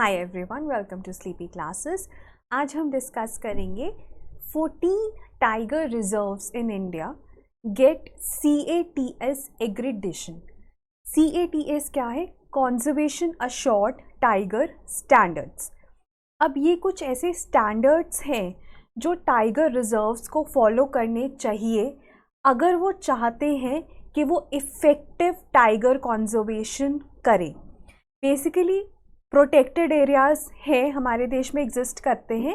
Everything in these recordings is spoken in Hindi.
Hi everyone, welcome to sleepy classes. आज हम डिस्कस करेंगे 14 tiger reserves in India get CATS accreditation. CATS क्या है? Conservation assured tiger standards. अब ये कुछ ऐसे स्टैंडर्ड्स हैं जो टाइगर रिजर्व्स को फॉलो करने चाहिए अगर वो चाहते हैं कि वो इफ़ेक्टिव टाइगर कंजर्वेशन करें। बेसिकली प्रोटेक्टेड एरियाज़ हैं, हमारे देश में एग्जिस्ट करते हैं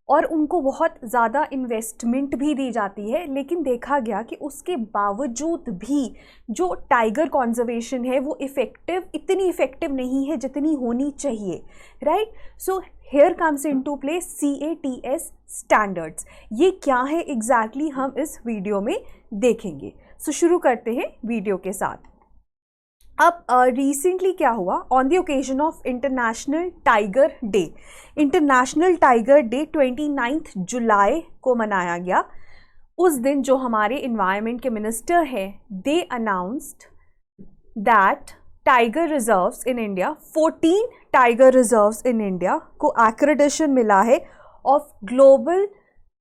और उनको बहुत ज़्यादा इन्वेस्टमेंट भी दी जाती है, लेकिन देखा गया कि उसके बावजूद भी जो टाइगर कंजर्वेशन है वो इतनी इफ़ेक्टिव नहीं है जितनी होनी चाहिए, right. So here comes into play CATS standards. ये क्या है एग्जैक्टली हम इस वीडियो में देखेंगे। सो शुरू करते हैं वीडियो के साथ। अब रिसेंटली क्या हुआ? On the occasion of international tiger day, international tiger day 29 जुलाई को मनाया गया। उस दिन जो हमारे इन्वायरमेंट के मिनिस्टर हैं, they announced that tiger reserves in India, 14 tiger reserves in India को एक्रेडिशन मिला है of global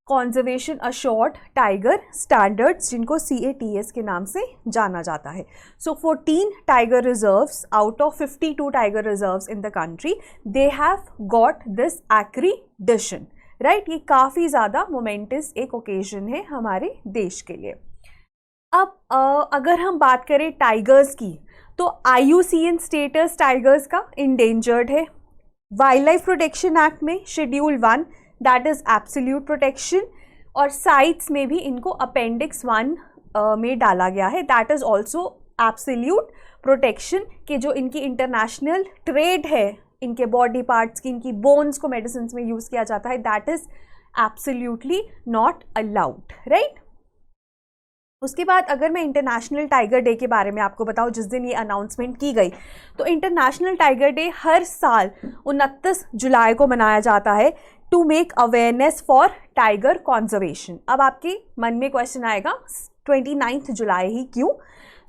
conservation assured tiger standards, जिनको CATS के नाम से जाना जाता है। So 14 tiger reserves out of 52 tiger reserves in the country, they have got this accreditation, right. ये काफ़ी ज़्यादा मोमेंटस एक ओकेजन है हमारे देश के लिए। अब अगर हम बात करें टाइगर्स की, तो IUCN स्टेटस टाइगर्स का इंडेंजर्ड है। वाइल्ड लाइफ प्रोटेक्शन एक्ट में schedule 1 that is absolute protection, और साइट्स में भी इनको अपेंडिक्स 1 में डाला गया है, that is also absolute protection. कि जो इनकी इंटरनेशनल ट्रेड है, इनके बॉडी पार्ट्स की, इनकी बोन्स को मेडिसिन में यूज़ किया जाता है, that is absolutely not allowed, right. उसके बाद अगर मैं इंटरनेशनल टाइगर डे के बारे में आपको बताऊं, जिस दिन ये अनाउंसमेंट की गई, तो इंटरनेशनल टाइगर डे हर साल 29 जुलाई को मनाया जाता है to make awareness for tiger conservation. अब आपके मन में क्वेश्चन आएगा 29 जुलाई ही क्यों?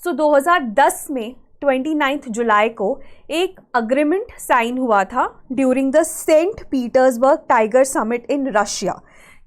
सो 2010 में 29 जुलाई को एक अग्रीमेंट साइन हुआ था during the Saint Petersburg tiger summit in Russia,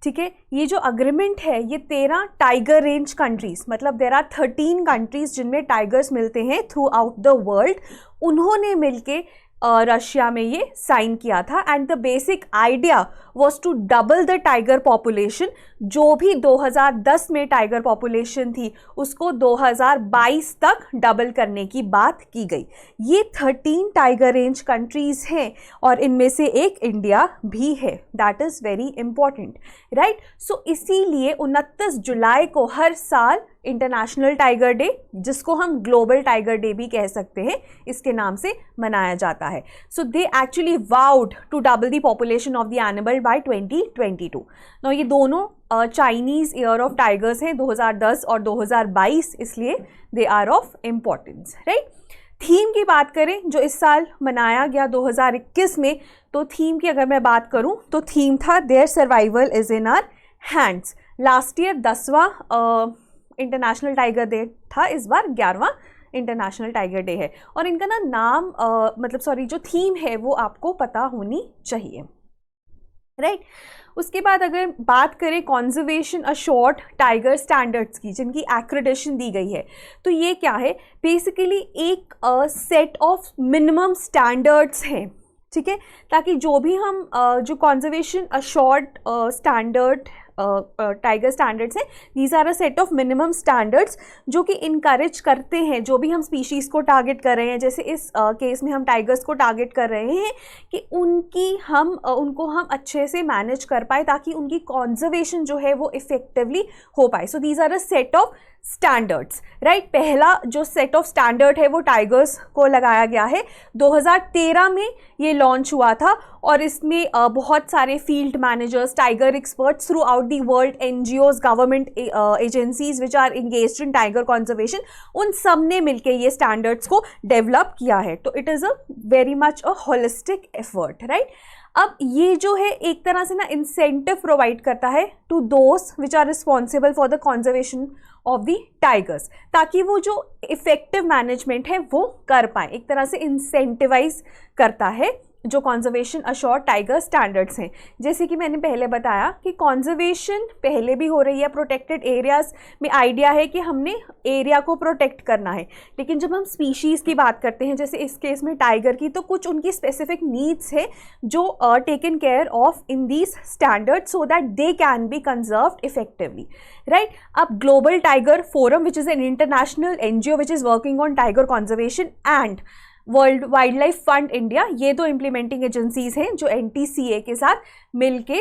ठीक है। ये जो अग्रीमेंट है ये 13 टाइगर रेंज कंट्रीज, मतलब देयर आर 13 कंट्रीज जिनमें टाइगर्स मिलते हैं थ्रू आउट द वर्ल्ड, उन्होंने मिलके रशिया में ये साइन किया था। And the basic idea was to double the tiger population. जो भी 2010 में टाइगर पॉपुलेशन थी उसको 2022 तक डबल करने की बात की गई। ये 13 टाइगर रेंज कंट्रीज हैं और इनमें से एक इंडिया भी है, that is very important, right. So इसीलिए 29 जुलाई को हर साल इंटरनेशनल टाइगर डे, जिसको हम ग्लोबल टाइगर डे भी कह सकते हैं, इसके नाम से मनाया जाता है। So they actually vowed to double the population of the animal by 2022। Now ये दोनों चाइनीज़ ईयर ऑफ टाइगर्स हैं, 2010 और 2022, इसलिए they are of importance, right. Theme की बात करें जो इस साल मनाया गया 2021 में, तो थीम की अगर मैं बात करूं तो थीम था there survival is in our hands. Last year 10वां इंटरनेशनल टाइगर डे था, इस बार 11वां इंटरनेशनल टाइगर डे है। और इनका जो थीम है वो आपको पता होनी चाहिए, राइट। उसके बाद अगर बात करें कंजर्वेशन अश्योर्ड टाइगर स्टैंडर्ड्स की, जिनकी एक्रेडिशन दी गई है, तो ये क्या है? बेसिकली एक सेट ऑफ मिनिमम स्टैंडर्ड्स हैं, ठीक है, ताकि जो भी हम जो conservation assured standard tiger standards हैं, these are a set of minimum standards जो कि इनकरेज करते हैं जो भी हम स्पीशीज़ को टारगेट कर रहे हैं, जैसे इस केस में हम टाइगर्स को टारगेट कर रहे हैं, कि उनको हम अच्छे से मैनेज कर पाए ताकि उनकी कंजर्वेशन जो है वो इफेक्टिवली हो पाए। So these are a set of standards, right. पहला जो सेट ऑफ स्टैंडर्ड है वो टाइगर्स को लगाया गया है, 2013 में ये लॉन्च हुआ था, और इसमें बहुत सारे field managers, tiger experts throughout the world, NGOs, government agencies which are engaged in tiger conservation, उन सब ने मिलकर ये स्टैंडर्ड्स को डेवलप किया है। तो it is a very much a holistic effort, right. अब ये जो है एक तरह से ना इंसेंटिव प्रोवाइड करता है to those which are responsible for the conservation of the tigers, ताकि वो जो इफेक्टिव मैनेजमेंट है वो कर पाए, एक तरह से इंसेंटिवाइज करता है जो कॉन्जर्वेशन अश्योर्ड टाइगर स्टैंडर्ड्स हैं, जैसे कि मैंने पहले बताया कि कॉन्जर्वेशन पहले भी हो रही है प्रोटेक्टेड एरियाज में, आइडिया है कि हमने एरिया को प्रोटेक्ट करना है, लेकिन जब हम स्पीशीज़ की बात करते हैं जैसे इस केस में टाइगर की, तो कुछ उनकी स्पेसिफिक नीड्स है जो taken care of in these standards so that they can be conserved effectively, right. अब global tiger forum which is an international NGO which is working on tiger conservation and world wild life fund India, ये दो इम्प्लीमेंटिंग एजेंसीज हैं जो NTCA के साथ मिलके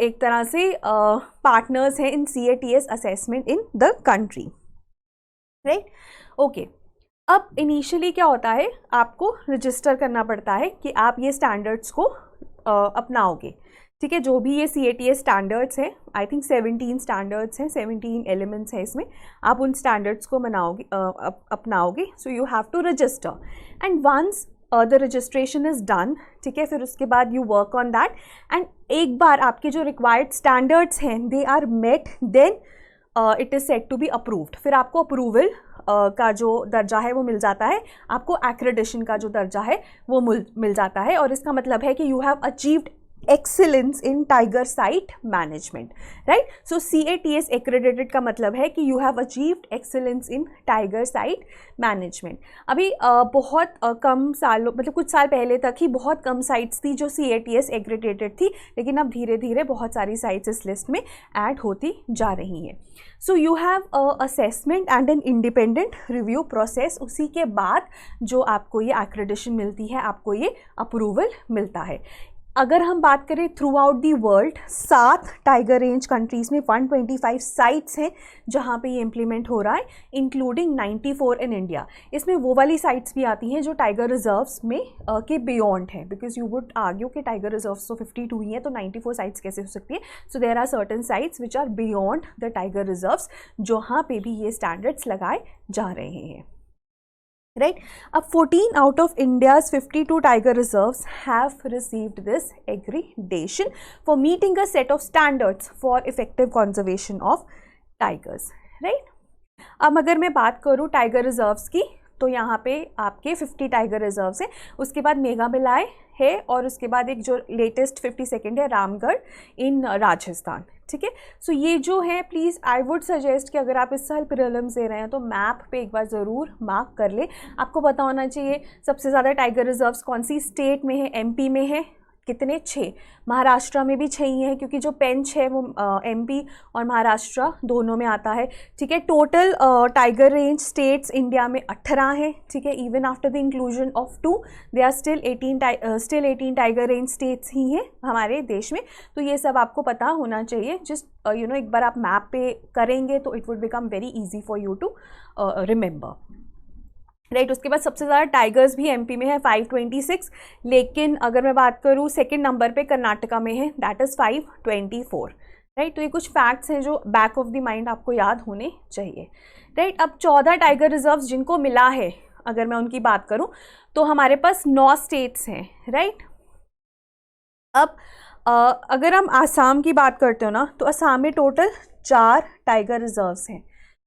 एक तरह से पार्टनर्स हैं इन CATS assessment in the country, right. Okay, अब इनिशियली क्या होता है, आपको रजिस्टर करना पड़ता है कि आप ये स्टैंडर्ड्स को अपनाओगे, ठीक है। जो भी ये CATS स्टैंडर्ड्स हैं, आई थिंक 17 स्टैंडर्ड्स हैं, 17 एलिमेंट्स हैं इसमें, आप उन स्टैंडर्ड्स को अपनाओगे। So you have to register and once the registration is done, ठीक है, फिर उसके बाद you work on that and एक बार आपके जो रिक्वायर्ड स्टैंडर्ड्स हैं they are met, then it is set to be approved. फिर आपको अप्रूवल का जो दर्जा है वो मिल जाता है, आपको एक्रेडिशन का जो दर्जा है वो मिल जाता है, और इसका मतलब है कि you have achieved excellence in tiger site management, right. So CATS accredited का मतलब है कि you have achieved excellence in tiger site management. अभी बहुत कम सालों, मतलब कुछ साल पहले तक ही बहुत कम साइट्स थी जो CATS एक्रेडिटेड थी, लेकिन अब धीरे धीरे बहुत सारी साइट्स इस लिस्ट में ऐड होती जा रही हैं। So you have assessment and an independent review process, उसी के बाद जो आपको ये एक्रेडिशन मिलती है, आपको ये अप्रूवल मिलता है। अगर हम बात करें through out the world, 7 tiger range countries में 125 साइट्स हैं जहाँ पे ये इम्प्लीमेंट हो रहा है, इंक्लूडिंग 94 इन इंडिया। इसमें वो वाली साइट्स भी आती हैं जो टाइगर रिजर्व्स में के बियॉन्ड है, बिकॉज यू वुड आर्ग्यू कि टाइगर रिजर्व्स तो 52 ही है, तो 94 साइट्स कैसे हो सकती है। So there are certain sites which are beyond the tiger reserves, जहाँ पे भी ये स्टैंडर्ड्स लगाए जा रहे हैं, right। अब 14 out of India's 52 tiger reserves have received this accreditation for meeting a set of standards for effective conservation of tigers, right। अब अगर मैं बात करूँ टाइगर रिजर्व्स की, तो यहाँ पे आपके 50 टाइगर रिजर्व्स हैं, उसके बाद मेघालय है, और उसके बाद एक जो लेटेस्ट 52nd है रामगढ़ इन राजस्थान, ठीक है। सो ये जो है, प्लीज़ आई वुड सजेस्ट कि अगर आप इस साल प्रीलिम्स दे रहे हैं तो मैप पे एक बार ज़रूर मार्क कर ले। आपको पता होना चाहिए सबसे ज़्यादा टाइगर रिजर्व्स कौन सी स्टेट में है, MP में है, कितने, 6, महाराष्ट्र में भी 6 ही हैं, क्योंकि जो पेंच है वो MP और महाराष्ट्र दोनों में आता है, ठीक है। Total tiger range states India में 18 हैं, ठीक है। Even after the inclusion of 2 they are still 18 tiger range states ही हैं हमारे देश में। तो ये सब आपको पता होना चाहिए, जस्ट यू नो एक बार आप मैप पे करेंगे तो it would become very easy for you to remember, right. उसके बाद सबसे ज़्यादा टाइगर्स भी MP में है 526, लेकिन अगर मैं बात करूँ सेकंड नंबर पे कर्नाटका में है, दैट इज़ 524, राइट। तो ये कुछ फैक्ट्स हैं जो बैक ऑफ द माइंड आपको याद होने चाहिए, राइट। अब 14 टाइगर रिजर्व्स जिनको मिला है, अगर मैं उनकी बात करूँ तो हमारे पास 9 स्टेट्स हैं, राइट। अब अगर हम आसाम की बात करते हो ना, तो आसाम में टोटल 4 टाइगर रिजर्व्स हैं,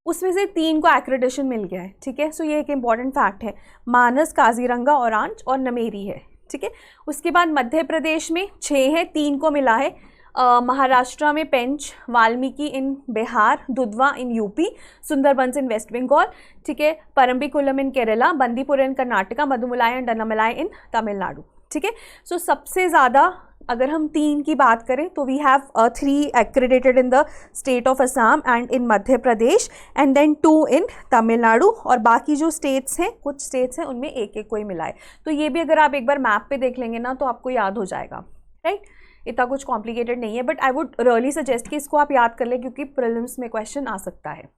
उसमें से 3 को एक्रेडिशन मिल गया है, ठीक है। सो ये एक इम्पॉर्टेंट फैक्ट है। मानस, काजीरंगा, औरांच और नमेरी है, ठीक है। उसके बाद मध्य प्रदेश में 6 है, 3 को मिला है। महाराष्ट्र में पेंच, वाल्मीकि इन बिहार, दुधवा इन UP, सुंदरबंस इन वेस्ट बंगाल, ठीक है। परम्बिकुलम इन केरला, बंदीपुर इन कर्नाटका, मधुमलाई एंड डन्नामलाई इन तमिलनाडु, ठीक है। सो सबसे ज़्यादा अगर हम 3 की बात करें तो we have 3 accredited in the state of Assam and in Madhya Pradesh, and then 2 in Tamil Nadu, और बाकी जो स्टेट्स हैं, कुछ स्टेट्स हैं उनमें एक कोई मिला है। तो ये भी अगर आप एक बार मैप पे देख लेंगे ना तो आपको याद हो जाएगा, राइट। इतना कुछ कॉम्प्लिकेटेड नहीं है, but I would really suggest कि इसको आप याद कर लें, क्योंकि प्रीलिम्स में क्वेश्चन आ सकता है।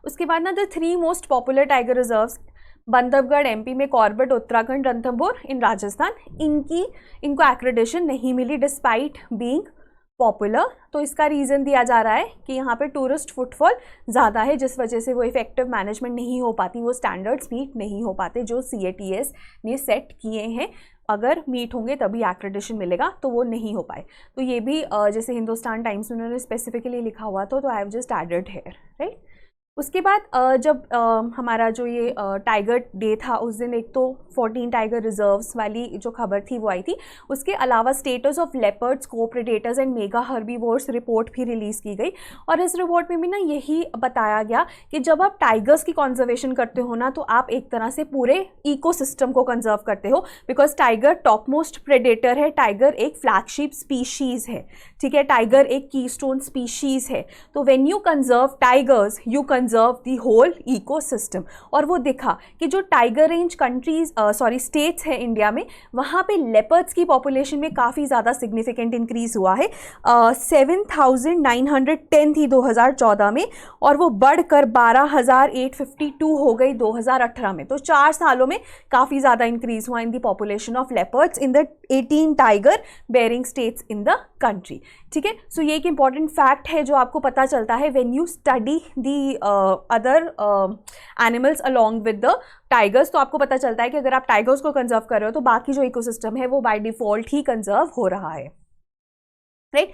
उसके बाद ना the 3 most popular tiger reserves, Bandhavgarh MP में, कॉर्बेट उत्तराखंड, रणथंभौर इन राजस्थान, इनको एक्रेडिशन नहीं मिली डिस्पाइट बीइंग पॉपुलर। तो इसका रीज़न दिया जा रहा है कि यहाँ पे टूरिस्ट फुटफॉल ज़्यादा है, जिस वजह से वो इफेक्टिव मैनेजमेंट नहीं हो पाती, वो स्टैंडर्ड्स मीट नहीं हो पाते जो CATS ने सेट किए हैं। अगर मीट होंगे तभी एक्रेडिशन मिलेगा, तो वो नहीं हो पाए। तो ये भी जैसे हिंदुस्तान टाइम्स में उन्होंने स्पेसिफिकली लिखा हुआ था, तो I have just added here, right. उसके बाद जब हमारा जो ये टाइगर डे था उस दिन एक तो 14 टाइगर रिजर्व्स वाली जो खबर थी वो आई थी। उसके अलावा स्टेटस ऑफ लेपर्ड्स, को predators and mega herbivores report भी रिलीज़ की गई। और इस रिपोर्ट में भी ना यही बताया गया कि जब आप टाइगर्स की कंजर्वेशन करते हो ना तो आप एक तरह से पूरे इकोसिस्टम को कंजर्व करते हो, because tiger top most predator है, टाइगर एक फ्लैगशिप स्पीशीज़ है, ठीक है, टाइगर एक कीस्टोन स्पीशीज़ है। तो when you conserve tigers you conserve the whole ecosystem. और वो दिखा कि जो टाइगर रेंज कंट्रीज स्टेट्स है इंडिया में, वहाँ पे लेपर्ड्स की पॉपुलेशन में काफ़ी ज़्यादा सिग्निफिकेंट इंक्रीज हुआ है। 7,910 थी 2014 में और वो बढ़कर 12,852 हो गई 2018 में। तो 4 सालों में काफ़ी ज़्यादा इंक्रीज हुआ in the population of leopards in the 18 tiger bearing states in the country, ठीक है। सो ये एक इंपॉर्टेंट फैक्ट है जो आपको पता चलता है when you study the other animals along with the tigers. तो आपको पता चलता है कि अगर आप टाइगर्स को कंजर्व कर रहे हो तो बाकी जो इकोसिस्टम है वो बाय डिफॉल्ट ही कंजर्व हो रहा है, राइट।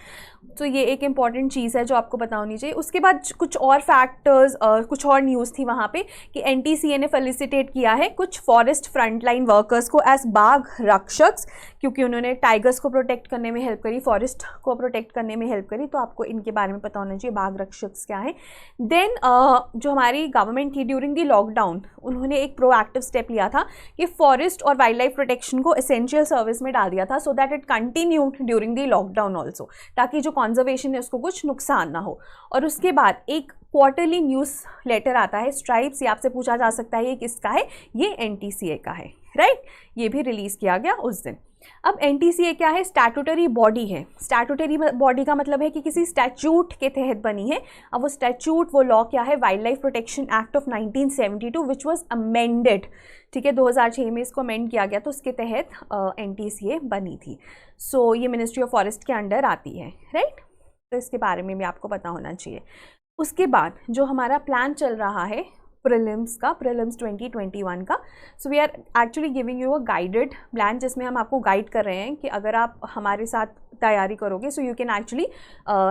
तो ये एक इंपॉर्टेंट चीज़ है जो आपको पता होनी चाहिए। उसके बाद कुछ और फैक्टर्स और कुछ और न्यूज़ थी वहाँ पे कि NTCA ने फेलिसिटेट किया है कुछ फॉरेस्ट फ्रंटलाइन वर्कर्स को एज बाघ रक्षक्स, क्योंकि उन्होंने टाइगर्स को प्रोटेक्ट करने में हेल्प करी, फॉरेस्ट को प्रोटेक्ट करने में हेल्प करी। तो आपको इनके बारे में पता होना चाहिए बाघ रक्षक्स क्या है। देन जो हमारी गवर्नमेंट थी ड्यूरिंग दी लॉकडाउन, उन्होंने एक प्रोएक्टिव स्टेप लिया था कि फॉरेस्ट और वाइल्ड लाइफ प्रोटेक्शन को एसेंशियल सर्विस में डाल दिया था, so that it continued during the lockdown also, ताकि जो कॉन्जर्वेशन है उसको कुछ नुकसान ना हो। और उसके बाद एक क्वार्टरली न्यूज़ लेटर आता है स्ट्राइप्स, ये आपसे पूछा जा सकता है ये किसका है, ये NTCA का है, राइट। ये भी रिलीज़ किया गया उस दिन। अब NTCA क्या है, स्टैट्यूटरी बॉडी है। स्टैट्यूटरी बॉडी का मतलब है कि किसी स्टैट्यूट के तहत बनी है। अब वो स्टैट्यूट, वो लॉ क्या है, wild life protection act of 1972 which was amended, ठीक है, 2006 में इसको अमेंड किया गया, तो उसके तहत NTCA बनी थी। सो ये मिनिस्ट्री ऑफ फॉरेस्ट के अंडर आती है, राइट। तो इसके बारे में भी आपको पता होना चाहिए। उसके बाद जो हमारा प्लान चल रहा है प्रीलिम्स का, प्रीलिम्स 2021 का, so we are actually giving you a guided plan, जिसमें हम आपको गाइड कर रहे हैं कि अगर आप हमारे साथ तैयारी करोगे सो you can actually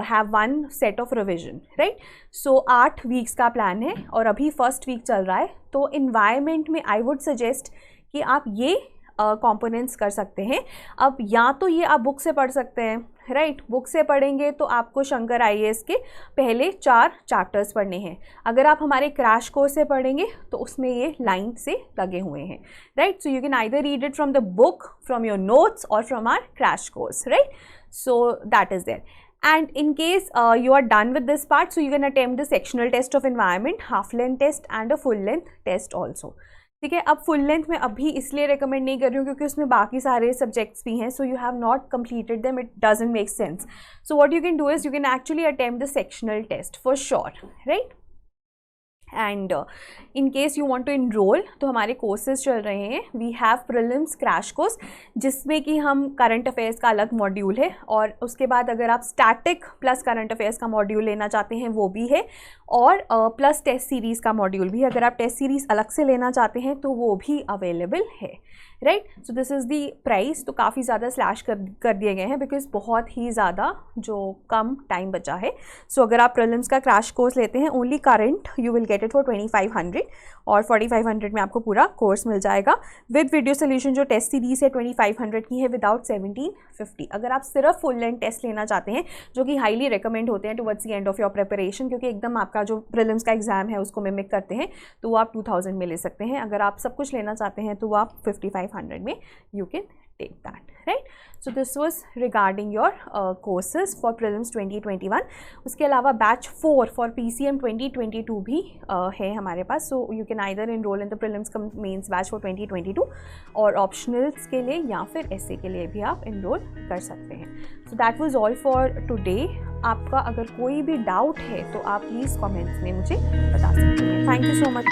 have 1 set of revision, right. So 8 weeks का प्लान है और अभी फर्स्ट वीक चल रहा है। तो इन्वायरमेंट में आई वुड सजेस्ट कि आप ये कंपोनेंट्स कर सकते हैं। अब या तो ये आप बुक से पढ़ सकते हैं, राइट। बुक से पढ़ेंगे तो आपको शंकर IAS के पहले 4 चैप्टर्स पढ़ने हैं। अगर आप हमारे क्रैश कोर्स से पढ़ेंगे तो उसमें ये लाइन से लगे हुए हैं, right. So you can either read it from the book, from your notes और from our crash course, right. So that is there. And in case you are done with this part, so you can attempt the sectional test of environment, half length test and a full length test also, ठीक है। अब फुल लेंथ में अभी इसलिए रिकमेंड नहीं कर रही हूँ क्योंकि उसमें बाकी सारे सब्जेक्ट्स भी हैं, so you have not completed them, it doesn't make sense. So what you can do is you can actually attempt the sectional test for sure, right. And in case you want to enroll, तो हमारे कोर्सेज चल रहे हैं। We have prelims crash course, जिसमें कि हम करंट अफेयर्स का अलग मॉड्यूल है, और उसके बाद अगर आप स्टैटिक प्लस करंट अफेयर्स का मॉड्यूल लेना चाहते हैं वो भी है, और प्लस टेस्ट सीरीज़ का मॉड्यूल भी, अगर आप टेस्ट सीरीज़ अलग से लेना चाहते हैं तो वो भी अवेलेबल है, right. So this is the price. तो काफ़ी ज़्यादा स्लैश कर दिए गए हैं बिकॉज बहुत ही ज़्यादा जो कम टाइम बचा है। सो अगर आप प्रीलिम्स का क्रैश कोर्स लेते हैं only current, you will get it for 2500 और 4500 में आपको पूरा कोर्स मिल जाएगा विद वीडियो सोल्यूशन। जो टेस्ट सीरीज़ है 2500 की है, विदाउट 1750। अगर आप सिर्फ फुल लेंथ टेस्ट लेना चाहते हैं, जो कि हाईली रिकमेंड होते हैं towards the end of your preparation, क्योंकि एकदम आपका जो प्रीलिम्स का एग्जाम है उसको मिमिक करते हैं, तो वो आप 2000 में ले सकते हैं। अगर आप सब कुछ लेना चाहते हैं तो वो आप 5500 में you can take that, right. So this was regarding your courses for prelims 2021। उसके अलावा बैच 4 फॉर PCM 2022 भी है हमारे पास। So you can either enrol in the prelims cum mains batch for 2022, और ऑप्शनल्स के लिए या फिर essay के लिए भी आप इनरोल कर सकते हैं। So that was all for today. आपका अगर कोई भी डाउट है तो आप प्लीज़ कमेंट्स में मुझे बता सकते हैं। Thank you so much.